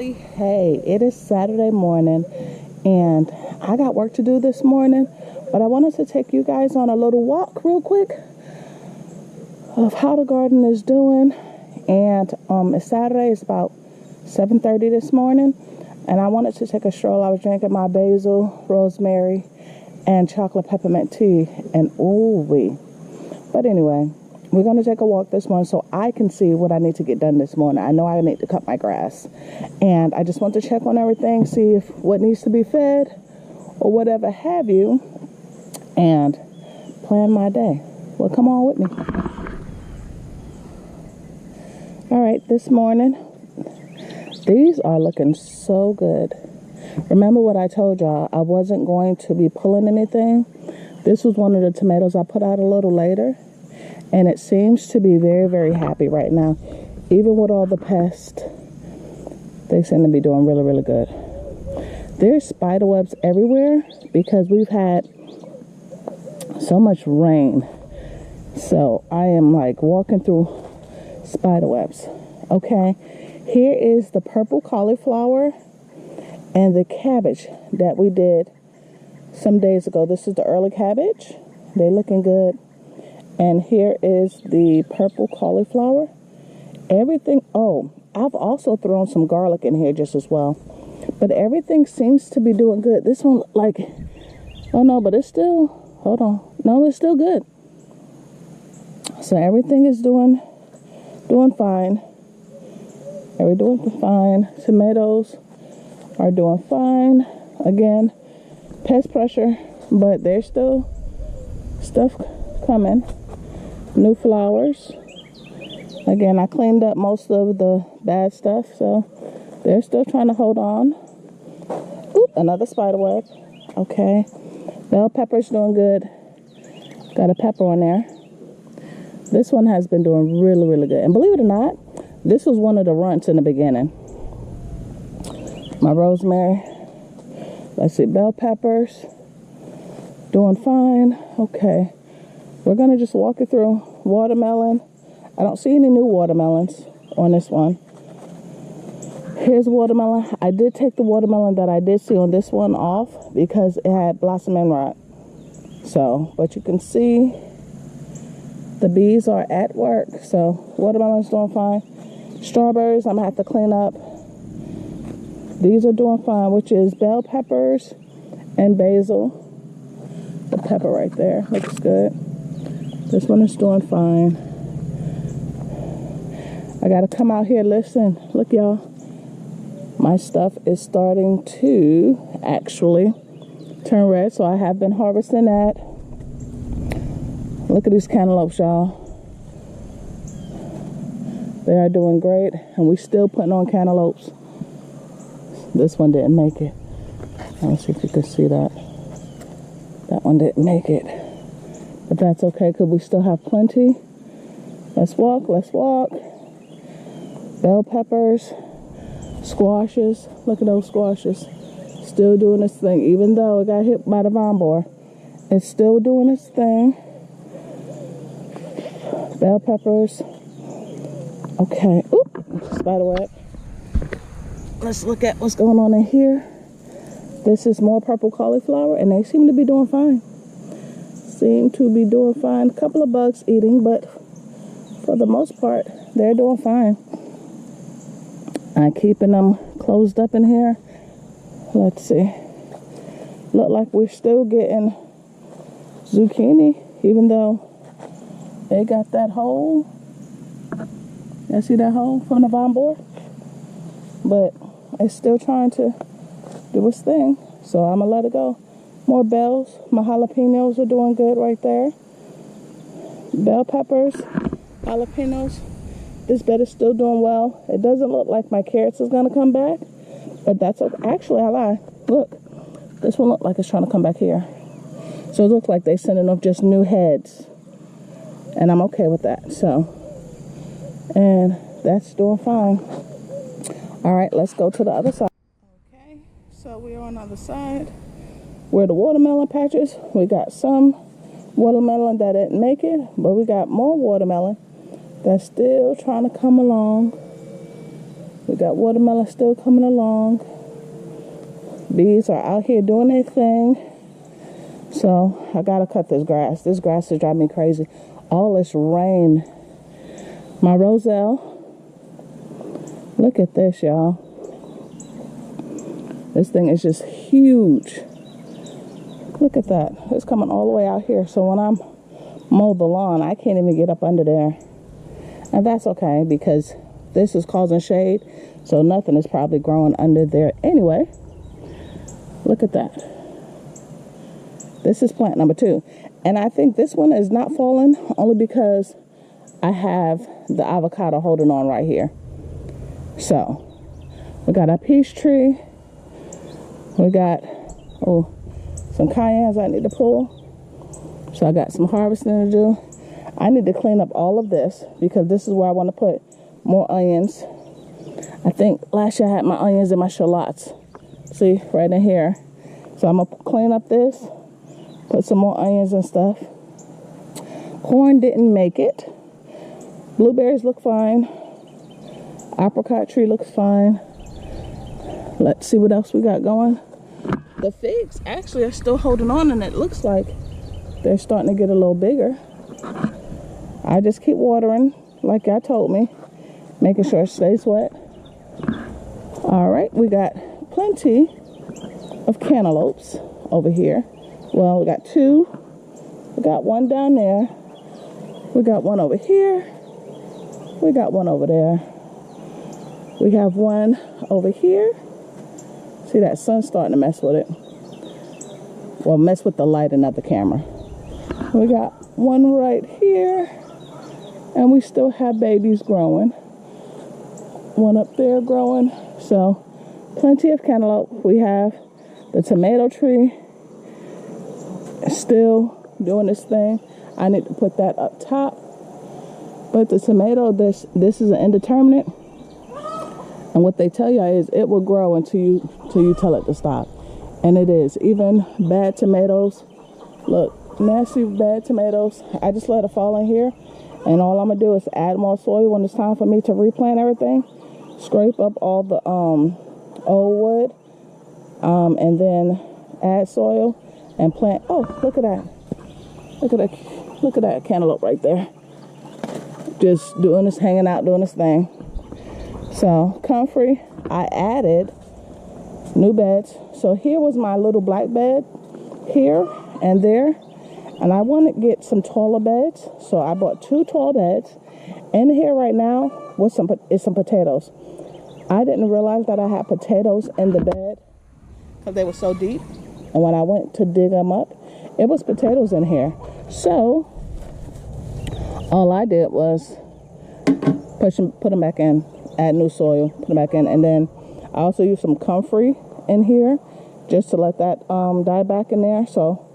everybody. Hey, it is Saturday morning and I got work to do this morning, but I wanted to take you guys on a little walk real quick of how the garden is doing. And it's Saturday. It's about 7:30 this morning, and I wanted to take a stroll. I was drinking my basil, rosemary, and chocolate peppermint tea, and ooh-wee. But anyway, we're going to take a walk this morning so I can see what I need to get done this morning. I know I need to cut my grass, and I just want to check on everything, see if what needs to be fed or whatever have you, and plan my day. Well, come on with me. All right, this morning, these are looking so good. Remember what I told y'all, I wasn't going to be pulling anything. This was one of the tomatoes I put out a little later, and it seems to be very, very happy right now. Even with all the pests, they seem to be doing really, really good. There's spider webs everywhere because we've had so much rain. So I am like walking through spider webs. Okay, here is the purple cauliflower and the cabbage that we did some days ago. This is the early cabbage. They're looking good. And here is the purple cauliflower. Everything, oh, I've also thrown some garlic in here just as well. But everything seems to be doing good. This one, like, oh no, but it's still, hold on. No, it's still good. So everything is doing fine. Doing fine. Tomatoes are doing fine. Again, pest pressure, but there's still stuff coming. New flowers. Again, I cleaned up most of the bad stuff, so they're still trying to hold on. Oop, another spider web. Okay. Bell pepper's doing good. Got a pepper on there. This one has been doing really, really good. And believe it or not, this was one of the runts in the beginning. My rosemary. Let's see, bell peppers. Doing fine. Okay. We're going to just walk it through. Watermelon. I don't see any new watermelons on this one. Here's watermelon. I did take the watermelon that I did see on this one off because it had blossom and rot. So, but you can see the bees are at work. So, watermelon's doing fine. Strawberries, I'm going to have to clean up. These are doing fine, which is bell peppers and basil. The pepper right there looks good. This one is doing fine. I got to come out here, listen. Look, y'all. My stuff is starting to actually turn red, so I have been harvesting that. Look at these cantaloupes, y'all. They are doing great, and we still putting on cantaloupes. This one didn't make it. Let's see if you can see that. That one didn't make it. But that's okay, because we still have plenty. Let's walk, let's walk. Bell peppers, squashes. Look at those squashes. Still doing its thing. Even though it got hit by the vine borer, it's still doing its thing. Bell peppers. Okay. Oop, spider web. Let's look at what's going on in here. This is more purple cauliflower, and they seem to be doing fine. A couple of bugs eating, but for the most part, they're doing fine. I'm keeping them closed up in here. Let's see. Look like we're still getting zucchini, even though they got that hole. You see that hole from the vine borer? But it's still trying to do its thing, so I'm gonna let it go. More bells. My jalapenos are doing good right there. Bell peppers, jalapenos. This bed is still doing well. It doesn't look like my carrots is gonna come back, but that's okay. Actually, I lied. Look, this one looked like it's trying to come back here. So it looks like they're sending off just new heads, and I'm okay with that. So, and that's doing fine. All right, let's go to the other side. Okay, so we are on the other side where the watermelon patches. We got some watermelon that didn't make it, but we got more watermelon that's still trying to come along. We got watermelon still coming along. Bees are out here doing their thing. So I gotta cut this grass. This grass is driving me crazy. All this rain. My roselle. Look at this, y'all. This thing is just huge. Look at that. It's coming all the way out here. So when I'm mow the lawn, I can't even get up under there. And that's okay because this is causing shade. So nothing is probably growing under there anyway. Look at that. This is plant number 2. And I think this one is not falling only because I have the avocado holding on right here. So we got our peach tree. We got, some cayennes I need to pull. So I got some harvesting to do. I need to clean up all of this because this is where I want to put more onions. I think last year I had my onions and my shallots. See, right in here. So I'm going to clean up this, put some more onions and stuff. Corn didn't make it. Blueberries look fine. Apricot tree looks fine. Let's see what else we got going. The figs actually are still holding on, and it looks like they're starting to get a little bigger. I just keep watering like y'all told me, making sure it stays wet. All right, we got plenty of cantaloupes over here. Well, we got 2. We got one down there. We got one over here. We got one over there. We have one over here. See, that sun's starting to mess with it. Well, mess with the lighting of the camera. We got one right here. And we still have babies growing. One up there growing. So, plenty of cantaloupe. We have the tomato tree. Still doing this thing. I need to put that up top. But the tomato, this is an indeterminate. And what they tell you is it will grow until you tell it to stop. And it is. Even bad tomatoes. Look, nasty bad tomatoes. I just let it fall in here. And all I'm going to do is add more soil when it's time for me to replant everything. Scrape up all the old wood. And then add soil and plant. Oh, look at that. Look at that cantaloupe right there. Just doing this, hanging out, doing this thing. So, comfrey, I added new beds. So here was my little black bed, here and there. And I want to get some taller beds. So I bought 2 tall beds. In here right now with some potatoes. I didn't realize that I had potatoes in the bed because they were so deep. And when I went to dig them up, it was potatoes in here. So all I did was put them back in. Add new soil, put it back in, and then I also use some comfrey in here just to let that die back in there. So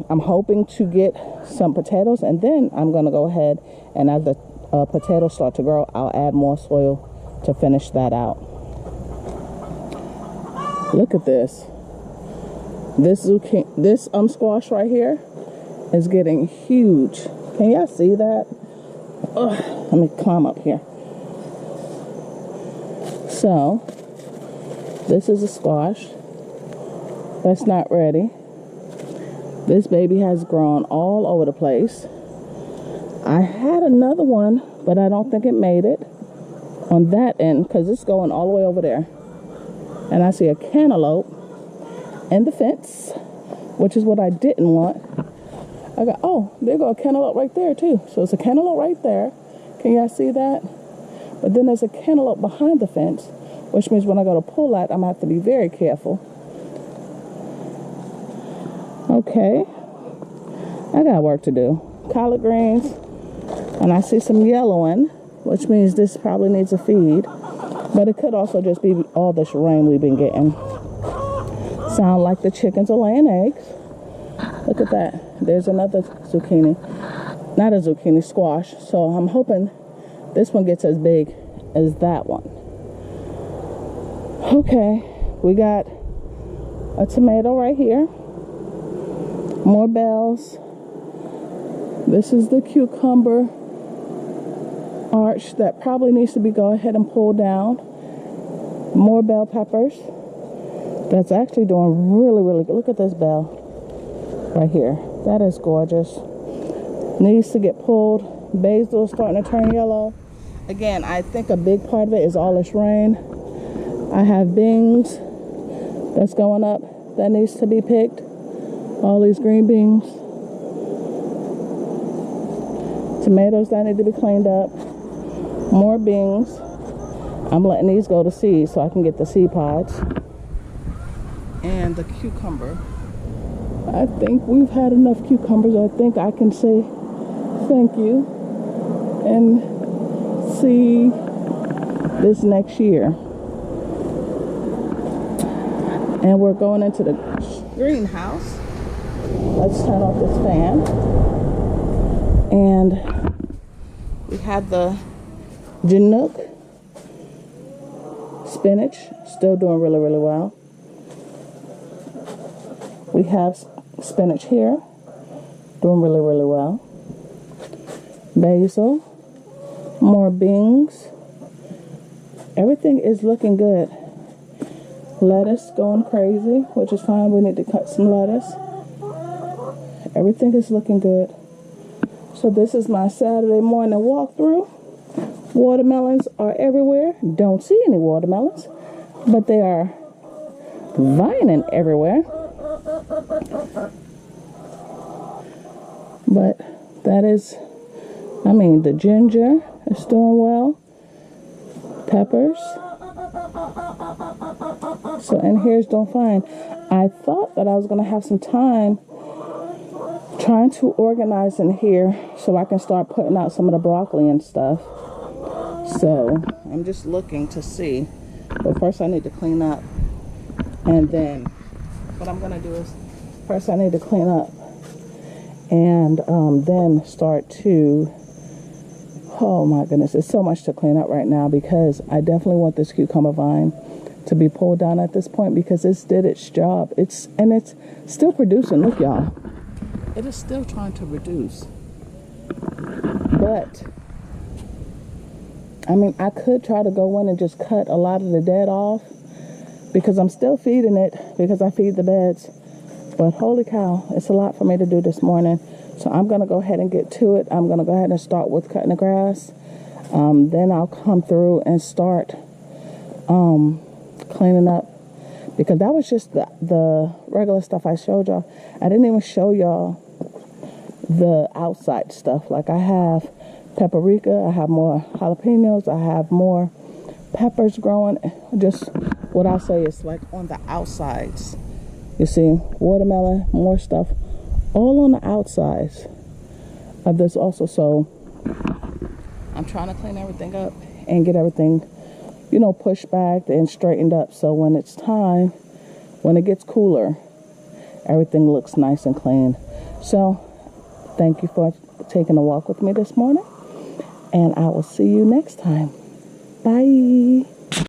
I'm hoping to get some potatoes, and then I'm gonna go ahead and as the potatoes start to grow, I'll add more soil to finish that out. Look at this. This zucchini, this squash right here is getting huge. Can y'all see that? Ugh, let me climb up here. So, this is a squash that's not ready. This baby has grown all over the place. I had another one, but I don't think it made it on that end because it's going all the way over there. And I see a cantaloupe in the fence, which is what I didn't want. I got, oh, there go a cantaloupe right there too. So it's a cantaloupe right there. Can y'all see that? But then there's a cantaloupe behind the fence, which means when I go to pull that, I'm gonna have to be very careful. Okay, I got work to do. Collard greens, and I see some yellowing, which means this probably needs a feed. But it could also just be all this rain we've been getting. Sound like the chickens are laying eggs. Look at that. There's another zucchini. Not a zucchini, squash. So I'm hoping this one gets as big as that one. Okay, we got a tomato right here. More bells. This is the cucumber. arch that probably needs to be go ahead and pulled down. More bell peppers. That's actually doing really, really good. Look at this bell right here. That is gorgeous. Needs to get pulled. Basil is starting to turn yellow. Again, I think a big part of it is all this rain. I have beans that's going up that needs to be picked. All these green beans. Tomatoes that need to be cleaned up. More beans. I'm letting these go to seed so I can get the seed pods. And the cucumber. I think we've had enough cucumbers. I think I can say thank you and see this next year. And we're going into the greenhouse. Let's turn off this fan. And we have the Chinook spinach, still doing really, really well. We have spinach here, doing really, really well. Basil, more beans. Everything is looking good. Lettuce going crazy, which is fine. We need to cut some lettuce. Everything is looking good. So this is my Saturday morning walkthrough. Watermelons are everywhere. Don't see any watermelons, but they are vining everywhere. But that is, I mean, the ginger is doing well. Peppers. So, and here's doing fine. I thought that I was going to have some time trying to organize in here so I can start putting out some of the broccoli and stuff. So I'm just looking to see, but first I need to clean up, and then what I'm gonna do is first I need to clean up and then start to, oh my goodness, there's so much to clean up right now because I definitely want this cucumber vine to be pulled down at this point because it's did its job. It's still producing. Look, y'all, it is still trying to reduce. But I mean, I could try to go in and just cut a lot of the dead off because I'm still feeding it because I feed the beds. But holy cow, it's a lot for me to do this morning. So I'm going to go ahead and get to it. I'm going to go ahead and start with cutting the grass. Then I'll come through and start cleaning up because that was just the regular stuff I showed y'all. I didn't even show y'all the outside stuff. Like I have paprika, I have more jalapenos, I have more peppers growing. Just what I say is like on the outsides. You see, watermelon, more stuff, all on the outsides of this also. So I'm trying to clean everything up and get everything, you know, pushed back and straightened up. So when it's time, when it gets cooler, everything looks nice and clean. So thank you for taking a walk with me this morning. And I will see you next time. Bye.